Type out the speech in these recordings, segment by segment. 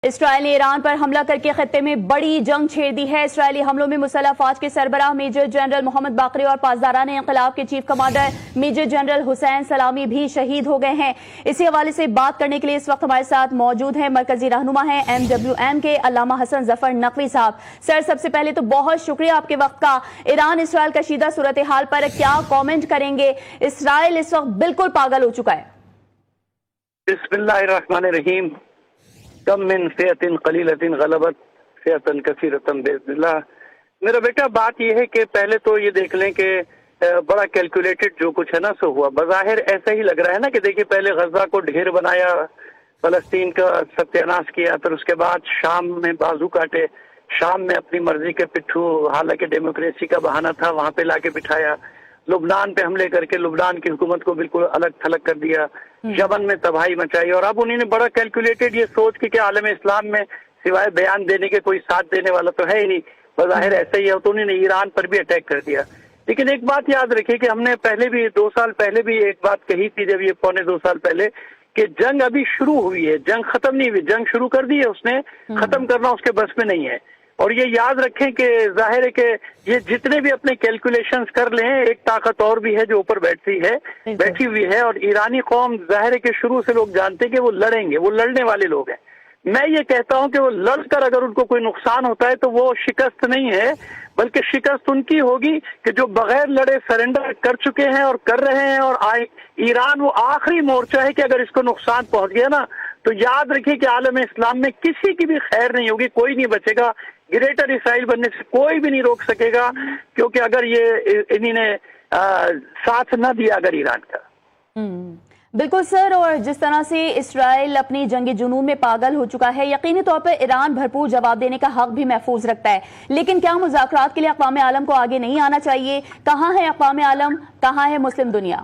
اسرائیل نے ایران پر حملہ کر کے خطے میں بڑی جنگ چھیڑ دی ہے۔ اسرائیلی حملوں میں مسلح افواج کے سربراہ میجر جنرل محمد باقری اور پاسداران انقلاب کے چیف کمانڈر میجر جنرل حسین سلامی بھی شہید ہو گئے ہیں۔ اسی حوالے سے بات کرنے کے لیے اس وقت ہمارے ساتھ موجود ہیں مرکزی رہنما ہیں MWM کے علامہ حسن ظفر نقوی صاحب۔ سر، سب سے پہلے تو بہت شکریہ آپ کے وقت کا۔ ایران اسرائیل کشیدہ صورتحال پر کیا کامنٹ کریں گے؟ اسرائیل اس وقت بالکل پاگل ہو چکا ہے۔ بسم اللہ الرحمن الرحیم۔ کم من فئۃ قلیلۃ غلبت فئۃ کثیرۃ باذن اللہ۔ میرا بیٹا، بات یہ ہے کہ پہلے تو یہ دیکھ لیں کہ بڑا کیلکولیٹڈ جو کچھ ہے نا سو ہوا۔ بظاہر ایسا ہی لگ رہا ہے نا کہ دیکھیے، پہلے غزہ کو ڈھیر بنایا، فلسطین کا ستیہ ناش کیا، پھر اس کے بعد شام میں بازو کاٹے، شام میں اپنی مرضی کے پٹھو، حالانکہ ڈیموکریسی کا بہانہ تھا، وہاں پہ لا کے بٹھایا، لبنان پہ حملے کر کے لبنان کی حکومت کو بالکل الگ تھلگ کر دیا، یمن میں تباہی مچائی، اور اب انہوں نے بڑا کیلکولیٹڈ یہ سوچ کے کہ عالم اسلام میں سوائے بیان دینے کے کوئی ساتھ دینے والا تو ہے ہی نہیں، بظاہر ایسا ہی ہے، تو انہوں نے ایران پر بھی اٹیک کر دیا۔ لیکن ایک بات یاد رکھیے کہ ہم نے پہلے بھی 2 سال پہلے بھی ایک بات کہی تھی، جب یہ 2.25 سال پہلے، کہ جنگ ابھی شروع ہوئی ہے، جنگ ختم نہیں ہوئی، جنگ شروع کر دی ہے اس نے، ختم کرنا اس کے بس میں نہیں ہے۔ اور یہ یاد رکھیں کہ ظاہر ہے کہ یہ جتنے بھی اپنے کیلکولیشنز کر لیں، ایک طاقت اور بھی ہے جو اوپر بیٹھی ہوئی ہے، اور ایرانی قوم ظاہر ہے کہ شروع سے لوگ جانتے ہیں کہ وہ لڑیں گے، وہ لڑنے والے لوگ ہیں۔ میں یہ کہتا ہوں کہ وہ لڑ کر اگر ان کو کوئی نقصان ہوتا ہے تو وہ شکست نہیں ہے، بلکہ شکست ان کی ہوگی کہ جو بغیر لڑے سرنڈر کر چکے ہیں اور کر رہے ہیں، اور ایران وہ آخری مورچہ ہے کہ اگر اس کو نقصان پہنچ گیا نا تو یاد رکھیے کہ عالم اسلام میں کسی کی بھی خیر نہیں ہوگی، کوئی نہیں بچے گا، گریٹر اسرائیل بننے سے کوئی بھی نہیں روک سکے گا، کیونکہ اگر یہ انہی نے ساتھ نہ دیا اگر ایران کا۔ بالکل سر، اور جس طرح سے اسرائیل اپنی جنگ جنون میں پاگل ہو چکا ہے، یقینی طور پر ایران بھرپور جواب دینے کا حق بھی محفوظ رکھتا ہے، لیکن کیا مذاکرات کے لیے اقوام عالم کو آگے نہیں آنا چاہیے؟ کہاں ہے اقوام عالم، کہاں ہے مسلم دنیا؟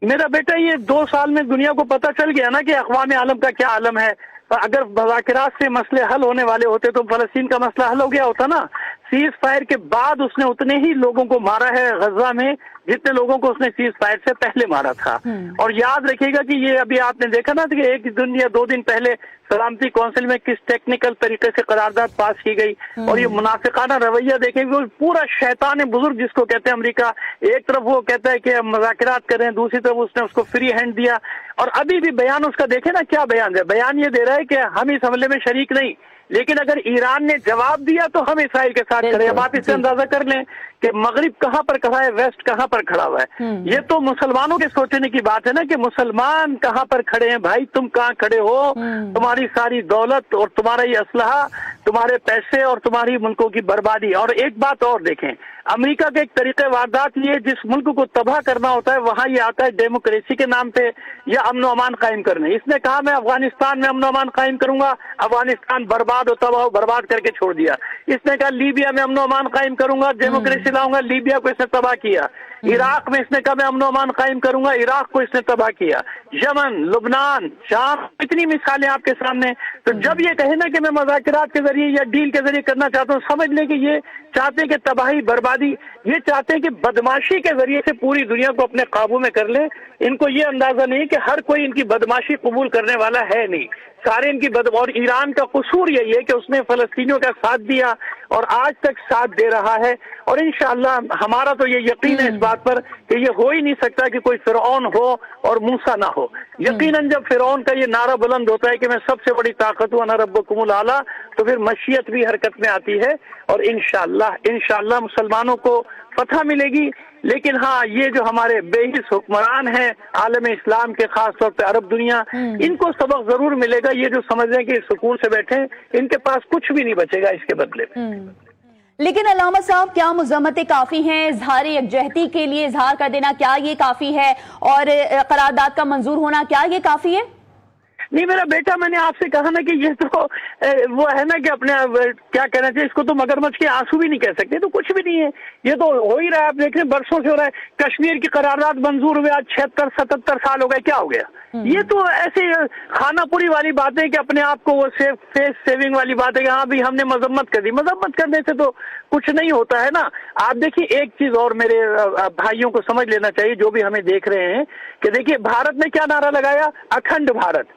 میرا بیٹا، یہ 2 سال میں دنیا کو پتہ چل گیا نا کہ اقوام عالم کا کیا عالم ہے۔ اگر مذاکرات سے مسئلے حل ہونے والے ہوتے تو فلسطین کا مسئلہ حل ہو گیا ہوتا نا۔ سیز فائر کے بعد اس نے اتنے ہی لوگوں کو مارا ہے غزہ میں جتنے لوگوں کو اس نے سیز فائر سے پہلے مارا تھا۔ اور یاد رکھیے گا کہ یہ ابھی آپ نے دیکھا نا کہ 1 دن یا 2 دن پہلے سلامتی کونسل میں کس ٹیکنیکل طریقے سے قرارداد پاس کی گئی، اور یہ منافقانہ رویہ دیکھیں گے، پورا شیطان بزرگ جس کو کہتے ہیں امریکہ، ایک طرف وہ کہتا ہے کہ ہم مذاکرات کریں، دوسری طرف اس نے اس کو فری ہینڈ دیا، اور ابھی بھی بیان اس کا دیکھیں نا کیا بیان ہے۔ بیان یہ دے رہا ہے کہ ہم اس حملے میں شریک نہیں، لیکن اگر ایران نے جواب دیا تو ہم اسرائیل کے ساتھ کھڑے ہیں۔ اب آپ اس سے اندازہ کر لیں کہ مغرب کہاں پر کھڑا ہے، ویسٹ کہاں پر کھڑا ہوا ہے۔ یہ تو مسلمانوں کے سوچنے کی بات ہے نا کہ مسلمان کہاں پر کھڑے ہیں، بھائی تم کہاں کھڑے ہو؟ تمہاری ساری دولت اور تمہارا یہ اسلحہ، تمہارے پیسے اور تمہاری ملکوں کی بربادی۔ اور ایک بات اور دیکھیں، امریکہ کے ایک طریقہ واردات یہ، جس ملک کو تباہ کرنا ہوتا ہے وہاں یہ آتا ہے ڈیموکریسی کے نام پہ یا امن و امان قائم کرنے۔ اس نے کہا میں افغانستان میں امن و امان قائم کروں گا، افغانستان برباد و تباہ و برباد کر کے چھوڑ دیا۔ اس نے کہا لیبیا میں امن و امان قائم کروں گا، ڈیموکریسی لاؤں گا، لیبیا کو اس نے تباہ کیا۔ عراق میں اس نے کہا میں امن و امان قائم کروں گا، عراق کو اس نے تباہ کیا۔ یمن، لبنان، شام، اتنی مثالیں آپ کے سامنے۔ تو جب یہ کہے نا کہ میں مذاکرات کے ذریعے یا ڈیل کے ذریعے کرنا چاہتا ہوں، سمجھ لیں کہ یہ چاہتے ہیں کہ تباہی بربادی، یہ چاہتے ہیں کہ بدماشی کے ذریعے سے پوری دنیا کو اپنے قابو میں کر لیں۔ ان کو یہ اندازہ نہیں کہ ہر کوئی ان کی بدماشی قبول کرنے والا ہے نہیں، سارے ان کی اور ایران کا قصور یہی ہے کہ اس نے فلسطینیوں کا ساتھ دیا اور آج تک ساتھ دے رہا ہے۔ اور انشاءاللہ ہمارا تو یہ یقین ہے اس بات پر کہ یہ ہو ہی نہیں سکتا کہ کوئی فرعون ہو اور موسیٰ نہ ہو۔ یقیناً جب فرعون کا یہ نعرہ بلند ہوتا ہے کہ میں سب سے بڑی طاقت ہوں، انا ربکم الاعلیٰ، تو پھر مشیت بھی حرکت میں آتی ہے، اور انشاءاللہ مسلمانوں کو فتح ملے گی۔ لیکن ہاں، یہ جو ہمارے بے حس حکمران ہیں عالم اسلام کے، خاص طور پہ عرب دنیا، ان کو سبق ضرور ملے گا۔ یہ جو سمجھ رہے ہیں کہ سکون سے بیٹھیں، ان کے پاس کچھ بھی نہیں بچے گا اس کے بدلے میں۔ لیکن علامہ صاحب، کیا مذمتیں کافی ہیں؟ اظہار یکجہتی کے لیے اظہار کر دینا کیا یہ کافی ہے؟ اور قرارداد کا منظور ہونا کیا یہ کافی ہے؟ نہیں میرا بیٹا، میں نے آپ سے کہا نا کہ یہ تو وہ ہے نا کہ اپنے کیا کہنا چاہیے، اس کو تو مگرمچھ کے آنسو بھی نہیں کہہ سکتے، تو کچھ بھی نہیں ہے، یہ تو ہو ہی رہا ہے۔ آپ دیکھ رہے ہیں برسوں سے ہو رہا ہے، کشمیر کی قرارداد منظور ہوئے آج 76-77 سال ہو گئے، کیا ہو گیا؟ یہ تو ایسے خانہ پوری والی بات ہے کہ اپنے آپ کو وہ فیس سیونگ والی بات ہے کہ ہاں بھی ہم نے مذمت کر دی۔ مذمت کرنے سے تو کچھ نہیں ہوتا ہے نا۔ آپ دیکھیے ایک چیز اور میرے بھائیوں کو سمجھ لینا چاہیے جو بھی ہمیں دیکھ رہے ہیں، کہ دیکھیے بھارت نے کیا نعرہ لگایا، اکھنڈ بھارت۔